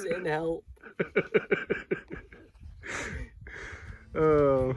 Send help. Oh.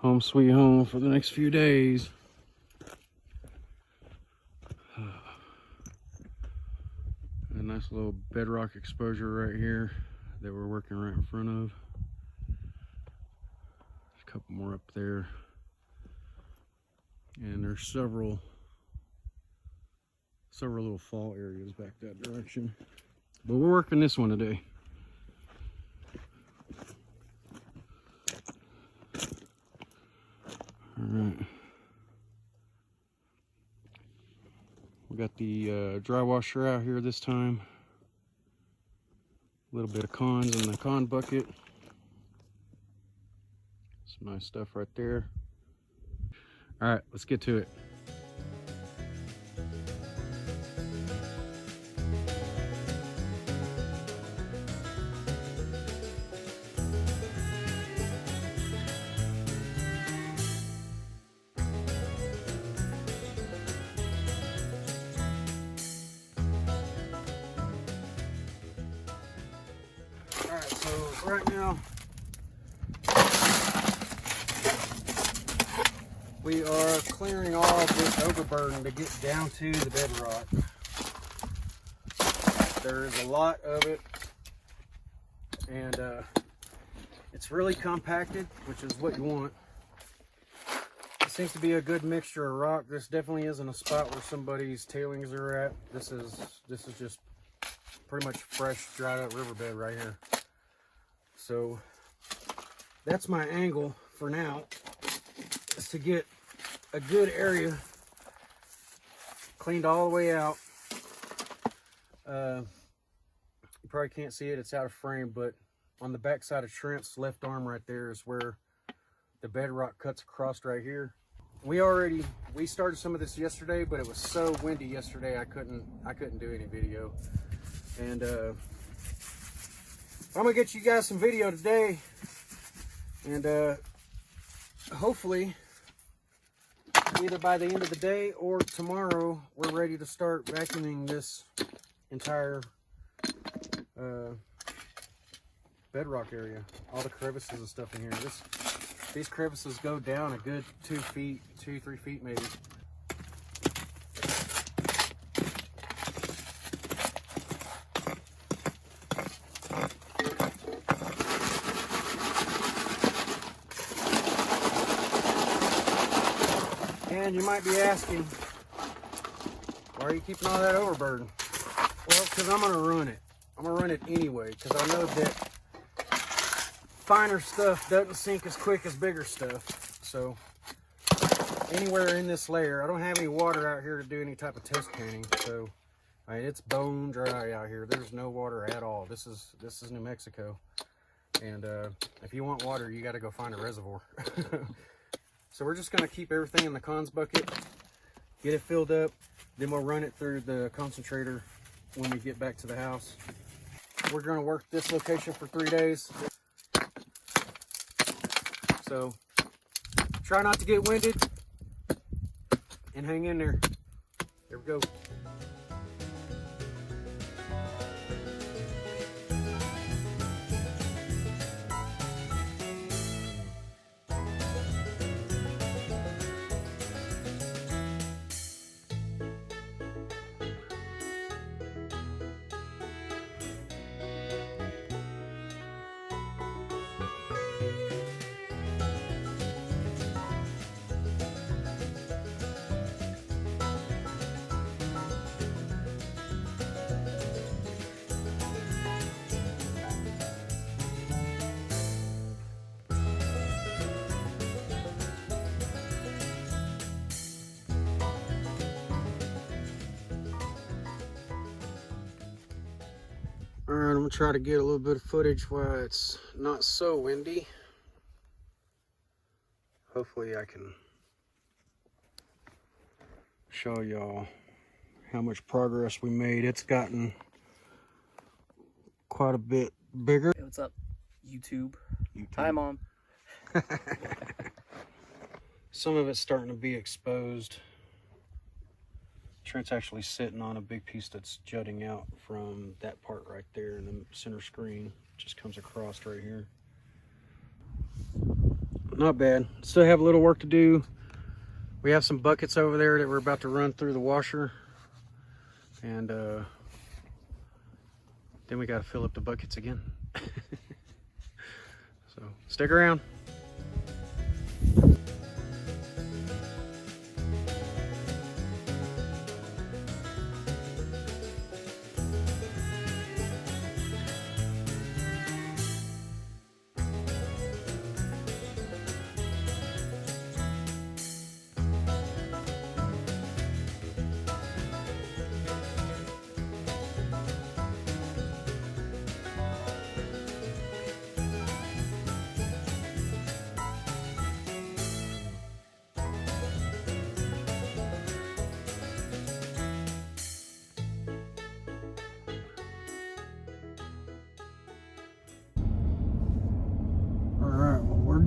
Home sweet home for the next few days. A nice little bedrock exposure right here that we're working right in front of. There's a couple more up there. And there's several little fall areas back that direction. But we're working this one today. Alright. We got the dry washer out here this time. A little bit of cons in the con bucket. Some nice stuff right there. Alright, let's get to it. Alright, so right now we are clearing all of this overburden to get down to the bedrock. There is a lot of it, and it's really compacted, which is what you want. It seems to be a good mixture of rock. This definitely isn't a spot where somebody's tailings are at. This is just pretty much fresh, dried up riverbed right here. So that's my angle for now, is to get a good area cleaned all the way out. You probably can't see it, it's out of frame, but on the back side of Trent's left arm right there is where the bedrock cuts across right here. We started some of this yesterday, but it was so windy yesterday I couldn't do any video. And I'm gonna get you guys some video today, and hopefully either by the end of the day or tomorrow we're ready to start vacuuming this entire bedrock area, all the crevices and stuff in here. These crevices go down a good 2 feet, 2-3 feet maybe. And you might be asking, why are you keeping all that overburden? Well, because I'm going to run it. I'm going to run it anyway, because I know that finer stuff doesn't sink as quick as bigger stuff. So anywhere in this layer, I don't have any water out here to do any type of test panning. So I mean, it's bone dry out here. There's no water at all. This is New Mexico. And if you want water, you got to go find a reservoir. So we're just going to keep everything in the cons bucket, get it filled up, then we'll run it through the concentrator when we get back to the house. We're going to work this location for 3 days. So try not to get winded and hang in there. There we go. All right, I'm gonna try to get a little bit of footage while it's not so windy. Hopefully I can show y'all how much progress we made. It's gotten quite a bit bigger. Hey, what's up, YouTube? Hi, Mom. Some of it's starting to be exposed. Trent's actually sitting on a big piece that's jutting out from that part right there in the center screen. Just comes across right here. Not bad. Still have a little work to do. We have some buckets over there that we're about to run through the washer. And then we got to fill up the buckets again. So stick around.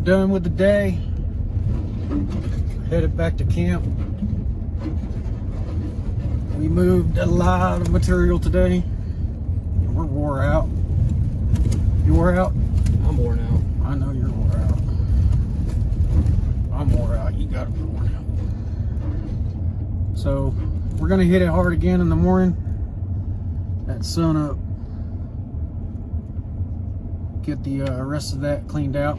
Done with the day. Headed back to camp. We moved a lot of material today. We're wore out. You wore out? I'm worn out. I know you're wore out. I'm wore out. You gotta be worn out. So we're gonna hit it hard again in the morning at sun up. Get the rest of that cleaned out.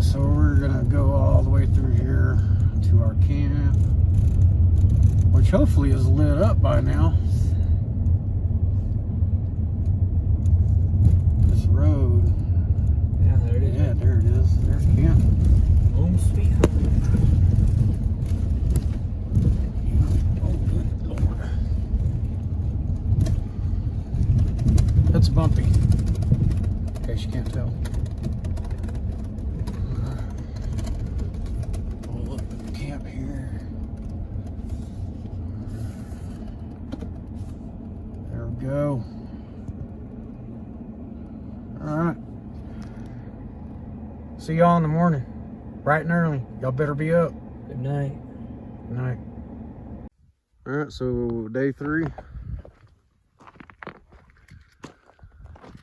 So we're gonna go all the way through here to our camp, which hopefully is lit up by now. This road. Yeah, there it is. Yeah, there it is. There's camp. Home sweet home. Oh, good Lord. That's bumpy, in case you can't tell. Here. There we go. All right. See y'all in the morning, bright and early. Y'all better be up. Good night. Good night. All right, so day 3.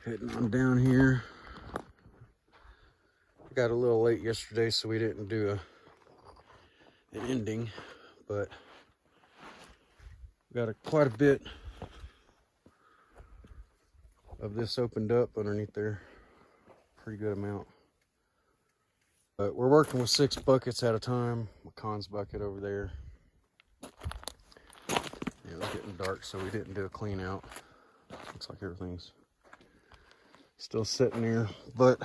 Heading on down here. Got a little late yesterday, so we didn't do an ending, but we got quite a bit of this opened up underneath there. Pretty good amount. But we're working with 6 buckets at a time. McConn's bucket over there. Yeah, it was getting dark, so we didn't do a clean out. Looks like everything's still sitting there, but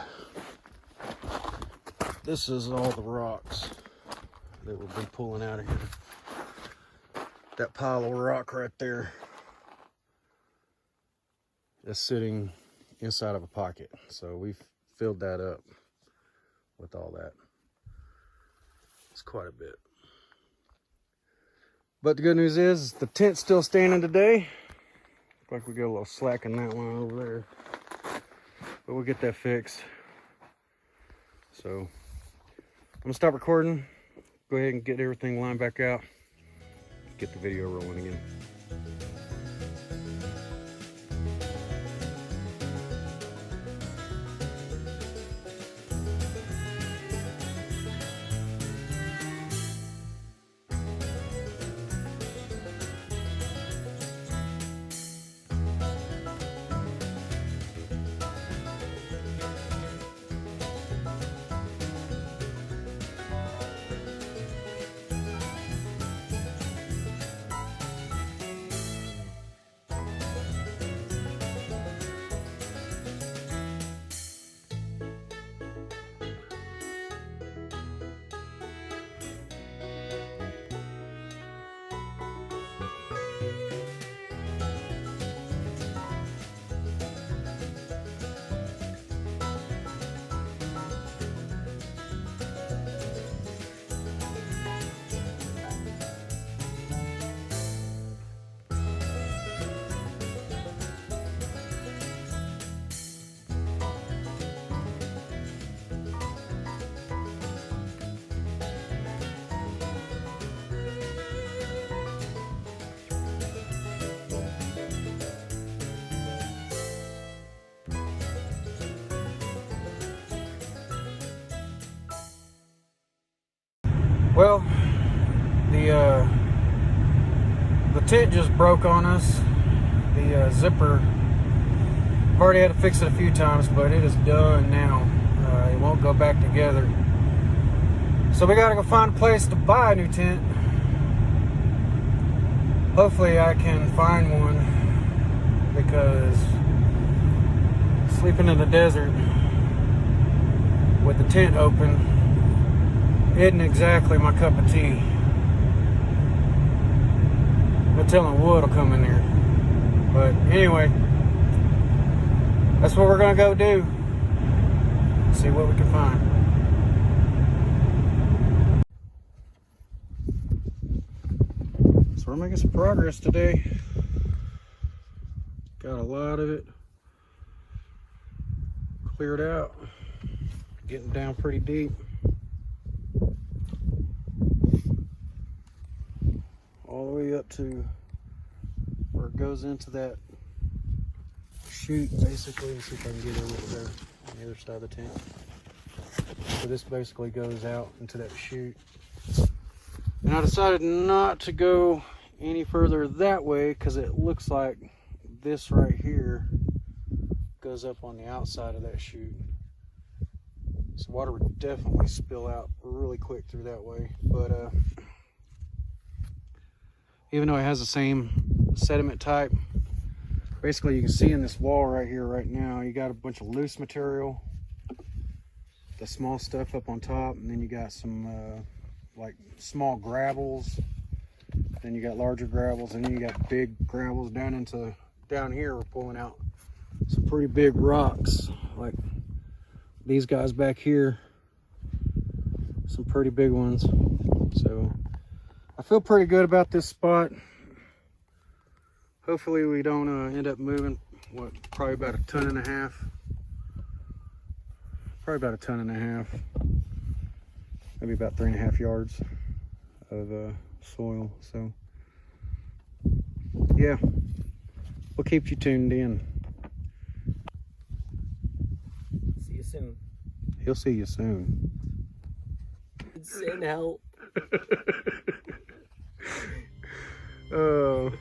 this is all the rocks that we'll be pulling out of here. That pile of rock right there is sitting inside of a pocket. So we've filled that up with all that. It's quite a bit. But the good news is the tent's still standing today. Looks like we got a little slack in that one over there. But we'll get that fixed. So I'm gonna stop recording. Go ahead and get everything lined back out. Get the video rolling again. Well, the tent just broke on us. The zipper, I've already had to fix it a few times, but it is done now. It won't go back together. So we gotta go find a place to buy a new tent. Hopefully I can find one, because sleeping in the desert with the tent open isn't exactly my cup of tea. No telling wood will come in there. But anyway, that's what we're gonna go do. See what we can find. So we're making some progress today. Got a lot of it cleared out. Getting down pretty deep. All the way up to where it goes into that chute, basically. Let's see if I can get over there on the other side of the tent. So this basically goes out into that chute. And I decided not to go any further that way because it looks like this right here goes up on the outside of that chute. So water would definitely spill out really quick through that way. But even though it has the same sediment type, basically you can see in this wall right here right now, you got a bunch of loose material, the small stuff up on top, and then you got some like small gravels, then you got larger gravels, and then you got big gravels down here. We're pulling out some pretty big rocks, like these guys back here, some pretty big ones. So I feel pretty good about this spot. Hopefully we don't end up moving, probably about a ton and a half. Probably about a ton and a half. Maybe about 3.5 yards of soil. So yeah, we'll keep you tuned in. See you soon. He'll see you soon. Send help. Oh.